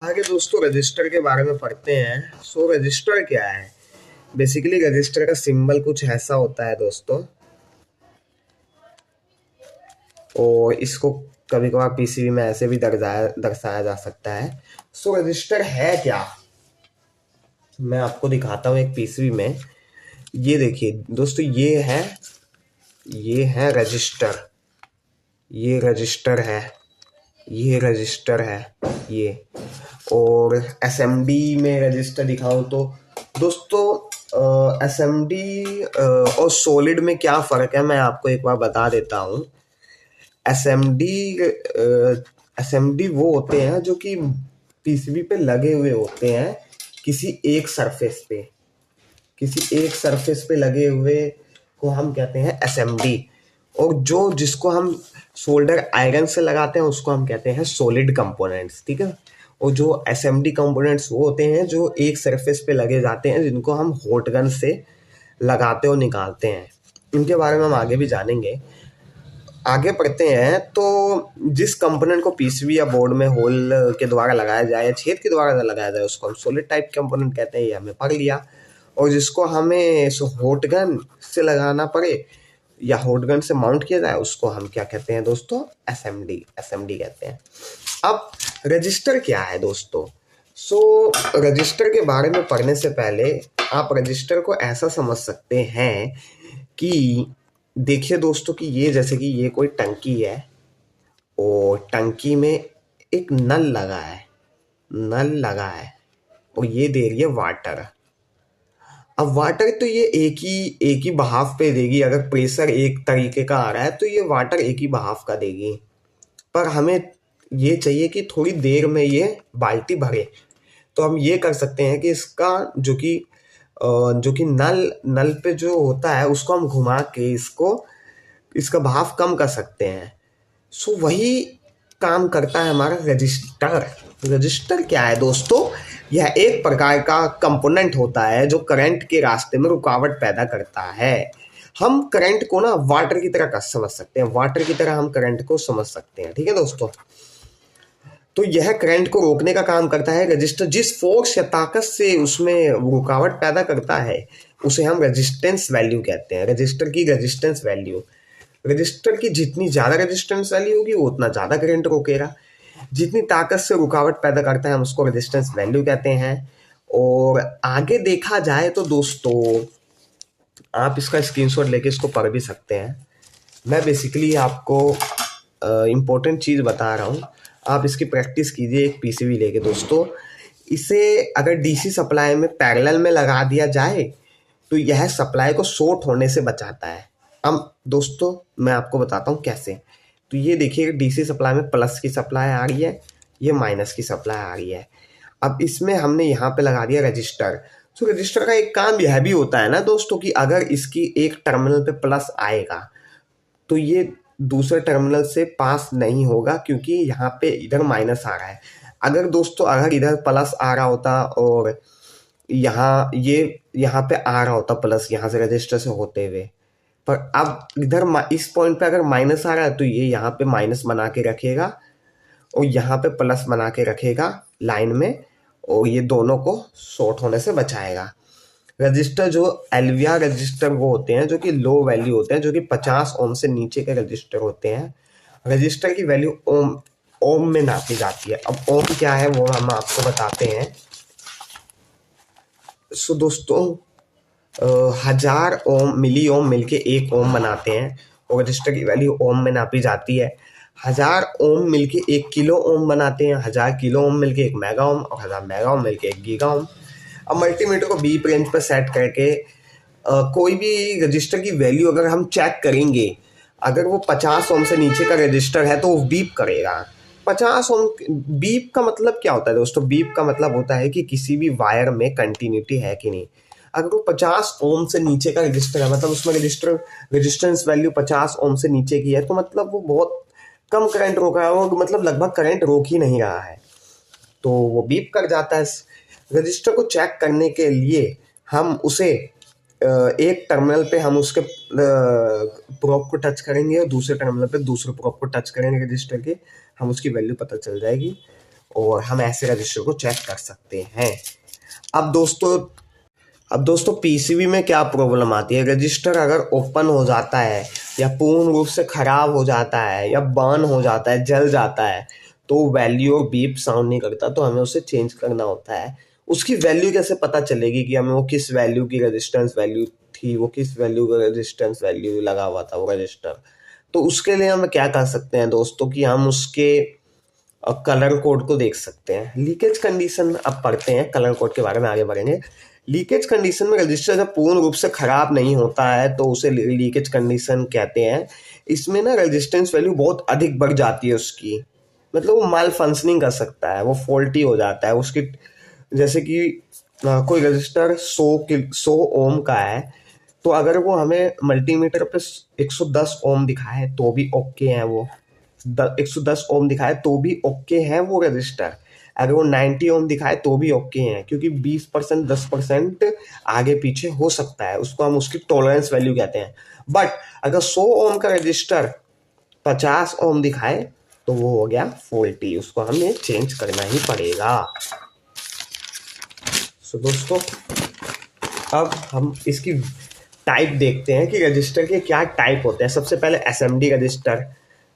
आगे दोस्तों रजिस्टर के बारे में पढ़ते हैं। रजिस्टर क्या है? बेसिकली रजिस्टर का सिंबल कुछ ऐसा होता है दोस्तों, और इसको कभी कभार पीसीबी में ऐसे भी दर्शाया जा सकता है। रजिस्टर है क्या, मैं आपको दिखाता हूँ एक पीसीबी में। ये देखिए दोस्तों, ये है रजिस्टर। ये रजिस्टर है, ये रजिस्टर है ये। और एसएमडी में रजिस्टर दिखाऊं तो दोस्तों, एसएमडी और सॉलिड में क्या फ़र्क है मैं आपको एक बार बता देता हूँ। एसएमडी एसएमडी वो होते हैं जो कि पीसीबी पे लगे हुए होते हैं, किसी एक सरफेस पे लगे हुए को हम कहते हैं एसएमडी। और जिसको हम सोल्डर आयरन से लगाते हैं उसको हम कहते हैं सॉलिड कंपोनेंट्स, ठीक है। और जो एसएमडी कंपोनेंट्स वो होते हैं जो एक सरफेस पे लगे जाते हैं, जिनको हम हॉट गन से लगाते और निकालते हैं। इनके बारे में हम आगे भी जानेंगे। आगे पढ़ते हैं तो जिस कंपोनेंट को पीसीबी या बोर्ड में होल के द्वारा लगाया जाए या छेद के द्वारा लगाया जाए उसको हम सॉलिड टाइप कंपोनेंट कहते हैं, ये हमने पढ़ लिया। और जिसको हमें हॉट गन से लगाना पड़े या हॉट गन से माउंट किया जाए उसको हम क्या कहते हैं दोस्तों? एसएमडी कहते हैं। अब रजिस्टर क्या है दोस्तों? रजिस्टर के बारे में पढ़ने से पहले आप रजिस्टर को ऐसा समझ सकते हैं कि देखिए दोस्तों कि ये जैसे कि ये कोई टंकी है और टंकी में एक नल लगा है और ये दे रही है वाटर। अब वाटर तो ये एक ही बहाव पे देगी। अगर प्रेशर एक तरीके का आ रहा है तो ये वाटर एक ही बहाव का देगी। पर हमें ये चाहिए कि थोड़ी देर में ये बाल्टी भरे, तो हम ये कर सकते हैं कि इसका जो कि नल नल पे जो होता है उसको हम घुमा के इसका भाव कम कर सकते हैं। वही काम करता है हमारा रजिस्टर। रजिस्टर क्या है दोस्तों? यह एक प्रकार का कंपोनेंट होता है जो करंट के रास्ते में रुकावट पैदा करता है। हम करंट को ना वाटर की तरह समझ सकते हैं, वाटर की तरह हम करंट को समझ सकते हैं, ठीक है दोस्तों। तो यह करंट को रोकने का काम करता है। रजिस्टर जिस फोर्स या ताकत से उसमें रुकावट पैदा करता है उसे हम रेजिस्टेंस वैल्यू कहते हैं। रजिस्टर की जितनी ज़्यादा रेजिस्टेंस वैल्यू होगी वो उतना ज़्यादा करंट रोकेगा। जितनी ताकत से रुकावट पैदा करता है हम उसको रेजिस्टेंस वैल्यू कहते हैं। और आगे देखा जाए तो दोस्तों, आप इसका स्क्रीनशॉट लेके इसको पढ़ भी सकते हैं। मैं बेसिकली आपको इम्पोर्टेंट चीज़ बता रहा हूँ, आप इसकी प्रैक्टिस कीजिए एक पीसीबी लेके दोस्तों। इसे अगर डीसी सप्लाई में पैरेलल में लगा दिया जाए तो यह सप्लाई को शॉर्ट होने से बचाता है। अब दोस्तों मैं आपको बताता हूँ कैसे। तो ये देखिए डीसी सप्लाई में प्लस की सप्लाई आ रही है, ये माइनस की सप्लाई आ रही है। अब इसमें हमने यहाँ पे लगा दिया रजिस्टर। रजिस्टर का एक काम यह भी होता है ना दोस्तों कि अगर इसकी एक टर्मिनल पे प्लस आएगा तो ये दूसरे टर्मिनल से पास नहीं होगा, क्योंकि यहाँ पे इधर माइनस आ रहा है। अगर इधर प्लस आ रहा होता और यहाँ पे आ रहा होता प्लस, यहाँ से रजिस्टर से होते हुए, पर अब इधर इस पॉइंट पे अगर माइनस आ रहा है तो ये यहाँ पे माइनस बना के रखेगा और यहाँ पे प्लस बना के रखेगा लाइन में, और ये दोनों को शॉर्ट होने से बचाएगा। रजिस्टर जो एलवीआर रजिस्टर वो होते हैं जो कि लो वैल्यू होते हैं, जो कि 50 ओम से नीचे के रजिस्टर होते हैं। रजिस्टर की वैल्यू ओम में नापी जाती है। अब ओम क्या है वो हम आपको बताते हैं। दोस्तों, 1000 ओम मिली ओम मिलके 1 ओम बनाते हैं और रजिस्टर की वैल्यू ओम में नापी जाती है। 1000 ओम मिलके 1 किलो ओम बनाते हैं, 1000 किलो ओम मिलके 1 मेगा ओम और 1000 मेगा ओम मिलके 1 गीगा ओम। अब मल्टीमीटर को बीप रेंज पर सेट करके कोई भी रजिस्टर की वैल्यू अगर हम चेक करेंगे, अगर वो 50 ओम से नीचे का रजिस्टर है तो वो बीप करेगा। 50 ओम बीप का मतलब क्या होता है दोस्तों? बीप का मतलब होता है कि किसी भी वायर में कंटिन्यूटी है कि नहीं। अगर वो 50 ओम से नीचे का रजिस्टर है, मतलब उसमें रेजिस्टेंस वैल्यू 50 ओम से नीचे की है, तो मतलब वो बहुत कम करंट रोक रहा है, वो मतलब लगभग करंट रोक ही नहीं रहा है, तो वो बीप कर जाता है। रजिस्टर को चेक करने के लिए हम उसे एक टर्मिनल पे हम उसके प्रोब को टच करेंगे और दूसरे टर्मिनल पे दूसरे प्रोब को टच करेंगे रजिस्टर के, हम उसकी वैल्यू पता चल जाएगी। और हम ऐसे रजिस्टर को चेक कर सकते हैं। अब दोस्तों पीसीबी में क्या प्रॉब्लम आती है, रजिस्टर अगर ओपन हो जाता है या पूर्ण रूप से खराब हो जाता है या बर्न हो जाता है, जल जाता है, तो वैल्यू और बीप साउंड नहीं करता, तो हमें उसे चेंज करना होता है। उसकी वैल्यू कैसे पता चलेगी कि हमें वो किस वैल्यू की रेजिस्टेंस वैल्यू थी, वो किस वैल्यू का रेजिस्टेंस वैल्यू लगा हुआ था वो रजिस्टर। तो उसके लिए हम क्या कर सकते हैं दोस्तों कि हम उसके कलर कोड को देख सकते हैं। लीकेज कंडीशन अब पढ़ते हैं, कलर कोड के बारे में आगे बढ़ेंगे। लीकेज कंडीशन में रजिस्टर जब पूर्ण रूप से खराब नहीं होता है तो उसे लीकेज कंडीशन कहते हैं। इसमें ना रेजिस्टेंस वैल्यू बहुत अधिक बढ़ जाती है उसकी, मतलब वो माल फंक्शनिंग कर सकता है, वो फॉल्टी हो जाता है उसकी। जैसे कि कोई रजिस्टर 100 ओम का है, तो अगर वो हमें मल्टीमीटर पे 110 ओम दिखाए तो भी ओके है, वो 110 ओम दिखाए तो भी ओके है वो रजिस्टर। अगर वो 90 ओम दिखाए तो भी ओके है, क्योंकि 20% 10% आगे पीछे हो सकता है, उसको हम उसकी टॉलरेंस वैल्यू कहते हैं। बट अगर 100 ओम का रजिस्टर 50 ओम दिखाए तो वो हो गया फॉल्टी, उसको हमें चेंज करना ही पड़ेगा। सो दोस्तों अब हम इसकी टाइप देखते हैं कि रजिस्टर के क्या टाइप होते हैं। सबसे पहले एसएमडी रजिस्टर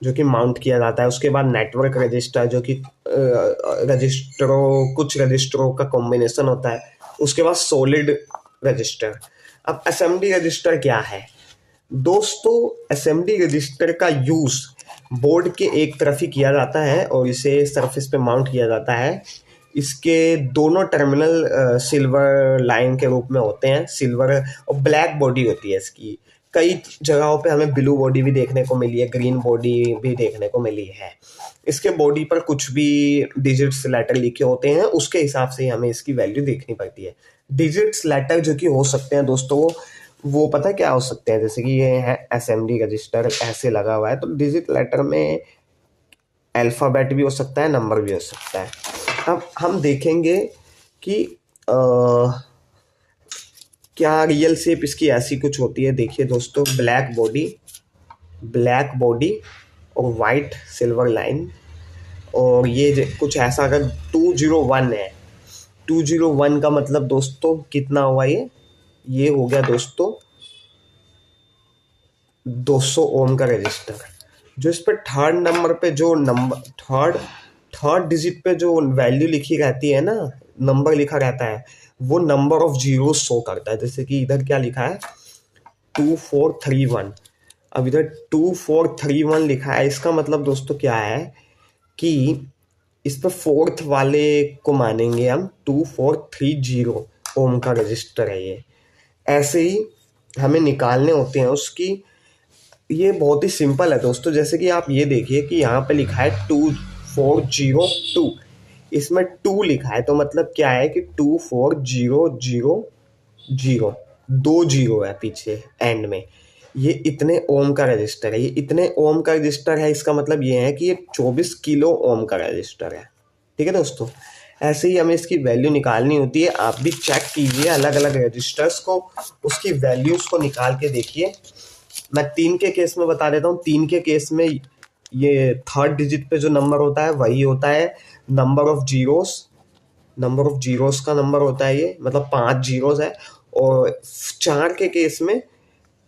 जो कि माउंट किया जाता है, उसके बाद नेटवर्क रजिस्टर जो कि कुछ रजिस्टरों का कॉम्बिनेशन होता है, उसके बाद सॉलिड रजिस्टर। अब एसएमडी रजिस्टर क्या है दोस्तों? एसएमडी रजिस्टर का यूज बोर्ड के एक तरफ ही किया जाता है और इसे सरफेस पे माउंट किया जाता है। इसके दोनों टर्मिनल सिल्वर लाइन के रूप में होते हैं, सिल्वर और ब्लैक बॉडी होती है इसकी। कई जगहों पे हमें ब्लू बॉडी भी देखने को मिली है, ग्रीन बॉडी भी देखने को मिली है। इसके बॉडी पर कुछ भी डिजिट्स लेटर लिखे होते हैं, उसके हिसाब से हमें इसकी वैल्यू देखनी पड़ती है। डिजिट्स लेटर जो कि हो सकते हैं दोस्तों, वो पता क्या हो सकते हैं, जैसे कि ये है एसएमडी रजिस्टर ऐसे लगा हुआ है, तो डिजिट लेटर में अल्फ़ाबेट भी हो सकता है, नंबर भी हो सकता है। अब हम देखेंगे कि क्या रियल शेप इसकी ऐसी कुछ होती है। देखिए दोस्तों, ब्लैक बॉडी और वाइट सिल्वर लाइन, और ये कुछ ऐसा अगर 201 है, 201 का मतलब दोस्तों कितना हुआ, ये हो गया दोस्तों 200 ओम का रजिस्टर। जो इस पर थर्ड नंबर पे जो नंबर थर्ड डिजिट पे जो वैल्यू लिखी रहती है ना, नंबर लिखा रहता है, वो नंबर ऑफ जीरो शो करता है। जैसे कि इधर क्या लिखा है 2431, अब इधर 2431 लिखा है, इसका मतलब दोस्तों क्या है कि इस पर फोर्थ वाले को मानेंगे हम 2430 ओम का रजिस्टर है ये। ऐसे ही हमें निकालने होते हैं उसकी। ये बहुत ही सिंपल है दोस्तों, जैसे कि आप ये देखिए कि यहाँ पे लिखा है 2402, इसमें 2 लिखा है, तो मतलब क्या है कि 24000, 2 जीरो है पीछे एंड में। ये इतने ओम का रजिस्टर है, ये इतने ओम का रजिस्टर है, इसका मतलब ये है कि ये 24 किलो ओम का रजिस्टर है। ठीक है दोस्तों, ऐसे ही हमें इसकी वैल्यू निकालनी होती है। आप भी चेक कीजिए अलग अलग रजिस्टर्स को, उसकी वैल्यूज को निकाल के देखिए। मैं 3 के केस में बता देता हूँ। 3 के केस में ये थर्ड डिजिट पे जो नंबर होता है वही होता है नंबर ऑफ जीरोस का नंबर होता है ये, मतलब 5 जीरोस है। और 4 के केस में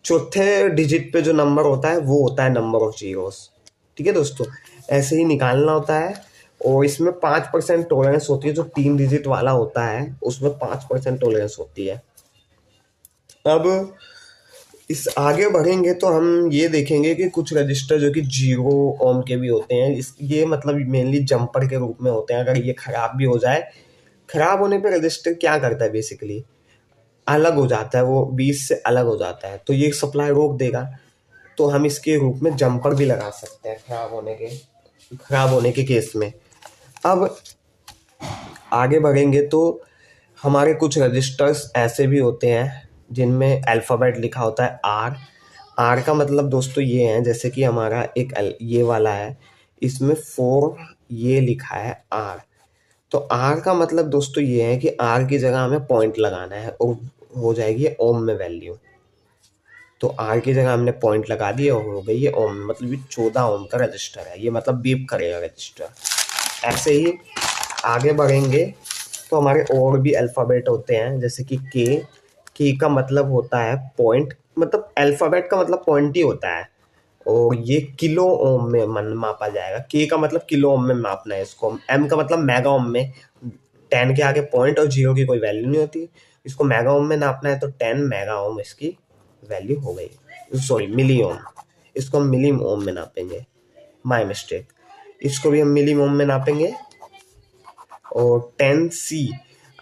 चौथे डिजिट पे जो नंबर होता है वो होता है नंबर ऑफ जीरोस। ठीक है दोस्तों, ऐसे ही निकालना होता है। और इसमें 5% टॉलरेंस होती है, जो 3 डिजिट वाला होता है उसमें 5% टॉलरेंस होती है। अब इस आगे बढ़ेंगे तो हम ये देखेंगे कि कुछ रजिस्टर जो कि 0 ओम के भी होते हैं, ये मतलब मेनली जंपर के रूप में होते हैं। अगर ये खराब भी हो जाए, खराब होने पे रजिस्टर क्या करता है, बेसिकली अलग हो जाता है, वो 20 से अलग हो जाता है, तो ये सप्लाई रोक देगा। तो हम इसके रूप में जंपर भी लगा सकते हैं खराब होने के केस में। अब आगे बढ़ेंगे तो हमारे कुछ रजिस्टर्स ऐसे भी होते हैं जिनमें अल्फ़ाबेट लिखा होता है आर का मतलब दोस्तों ये है, जैसे कि हमारा एक ये वाला है, इसमें 4 ये लिखा है आर। तो आर का मतलब दोस्तों ये है कि आर की जगह हमें पॉइंट लगाना है और हो जाएगी ओम में वैल्यू। तो आर की जगह हमने पॉइंट लगा दिया और हो गई ये ओम, मतलब ये 14 ओम का रजिस्टर है, ये मतलब बीप करेगा रजिस्टर। ऐसे ही आगे बढ़ेंगे तो हमारे और भी अल्फ़ाबेट होते हैं, जैसे कि के का मतलब होता है पॉइंट, मतलब अल्फ़ाबेट का मतलब पॉइंट ही होता है, और ये किलो ओम में मापा जाएगा। के का मतलब किलो ओम में मापना है इसको। एम का मतलब मेगा ओम में, 10 के आगे पॉइंट और जीरो की कोई वैल्यू नहीं होती। इसको मेगा ओम में नापना है तो 10 मेगा ओम इसकी वैल्यू हो गई, सॉरी मिली ओम। इसको हम मिली ओम में नापेंगे, माई मिस्टेक। इसको भी हम मिली ओम में नापेंगे। और 10C,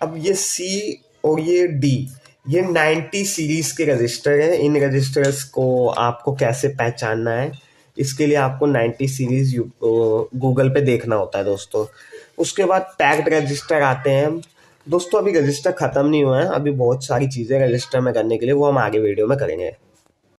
अब ये सी और ये डी, ये 90 सीरीज के रजिस्टर हैं। इन रजिस्टर्स को आपको कैसे पहचानना है, इसके लिए आपको 90 सीरीज गूगल पे देखना होता है दोस्तों। उसके बाद पैक्ड रजिस्टर आते हैं दोस्तों। अभी रजिस्टर ख़त्म नहीं हुआ है, अभी बहुत सारी चीज़ें रजिस्टर में करने के लिए, वो हम आगे वीडियो में करेंगे।